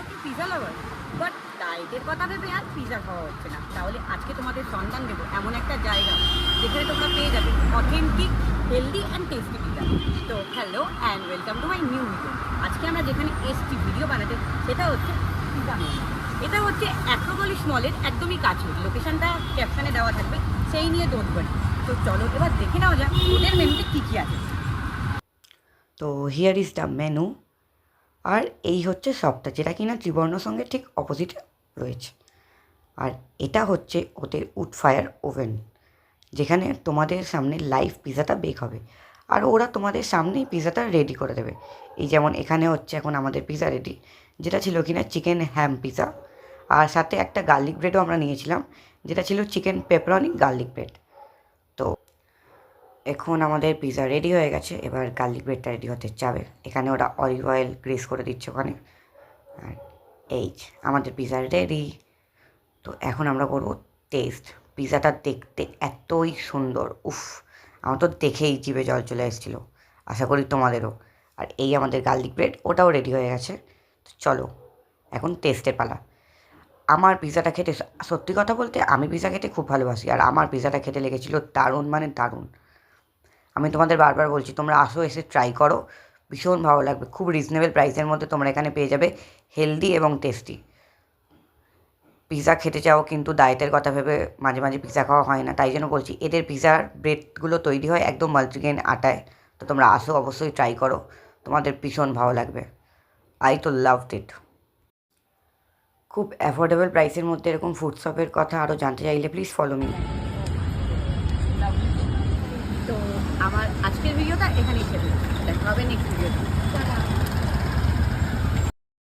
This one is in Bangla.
তুমিও কি পিজা লাভার? বাট ডায়েটের কথা ভেবে আর পিজা খাওয়া হচ্ছে না। তাহলে আজকে তোমাদের সন্ধান দেবো এমন একটা জায়গা যেখানে তোমরা পেয়ে যাবে authentic healthy and tasty pizza. তো hello and welcome to my new video. আজকে আমরা যেখানে এসছি ভিডিও বানাতে সেটা হচ্ছে পিজা মেনু। এটা হচ্ছে অ্যাক্রোপলিস মলের একদমই কাছে, লোকেশনটা ক্যাপশনে দেওয়া থাকবে, সেই নিয়ে দৌড়বাড়ি। তো চলো এবার দেখে নাও যাক ওদের মেনুতে কী কী আছে। তো হিয়ার ইজ দ্য মেনু। আর এই হচ্ছে শপটা, যেটা কিনা ত্রিবর্ণ সঙ্গে ঠিক অপোজিটে রয়েছে। আর এটা হচ্ছে ওদের উড ফায়ার ওভেন, যেখানে তোমাদের সামনে লাইভ পিজাটা বেক হবে আর ওরা তোমাদের সামনেই পিজাটা রেডি করে দেবে। এই যেমন এখানে হচ্ছে এখন আমাদের পিজা রেডি, যেটা ছিল কিনা চিকেন হ্যাম পিজা, আর সাথে একটা গার্লিক ব্রেডও আমরা নিয়েছিলাম, যেটা ছিল চিকেন পেপারনি গার্লিক ব্রেড। তো এখন আমাদের পিজা রেডি হয়ে গেছে, এবার গার্লিক ব্রেডটা রেডি হতে যাবে। এখানে ওরা অলিভ অয়েল গ্রেস করে দিচ্ছে ওখানে। আর এই যে আমাদের পিজা রেডি। তো এখন আমরা করবো টেস্ট। পিজাটা দেখতে এতই সুন্দর, উফ, আমার তো দেখেই জিভে জল চলে এসেছিলো, আশা করি তোমাদেরও। আর এই আমাদের গার্লিক ব্রেড, ওটাও রেডি হয়ে গেছে। তো চলো এখন টেস্টের পালা। আমার পিজাটা খেতে, সত্যি কথা বলতে আমি পিজা খেতে খুব ভালোবাসি, আর আমার পিজাটা খেতে লেগেছিলো দারুণ, মানে দারুণ। আমি তোমাদের বারবার বলছি তোমরা আসো, এসে ট্রাই করো, ভীষণ ভালো লাগবে। খুব রিজনেবল প্রাইসের মধ্যে তোমরা এখানে পেয়ে যাবে হেলদি এবং টেস্টি পিজা খেতে চাও, কিন্তু ডায়েটের কথা ভেবে মাঝে মাঝে পিজা খাওয়া হয় না, তাই জন্য বলছি এদের পিজার ব্রেডগুলো তৈরি হয় একদম মাল্টিগ্রেন আটায়। তো তোমরা আসো, অবশ্যই ট্রাই করো, তোমাদের ভীষণ ভালো লাগবে। আই তো লাভড ইট। খুব অ্যাফোর্ডেবল প্রাইসের মধ্যে এরকম ফুড শপের কথা আরও জানতে চাইলে প্লিজ ফলো মি। তো আমার আজকের ভিডিওটা এখানেই শেষ হচ্ছে, দেখা হবে নেক্সট ভিডিওতে।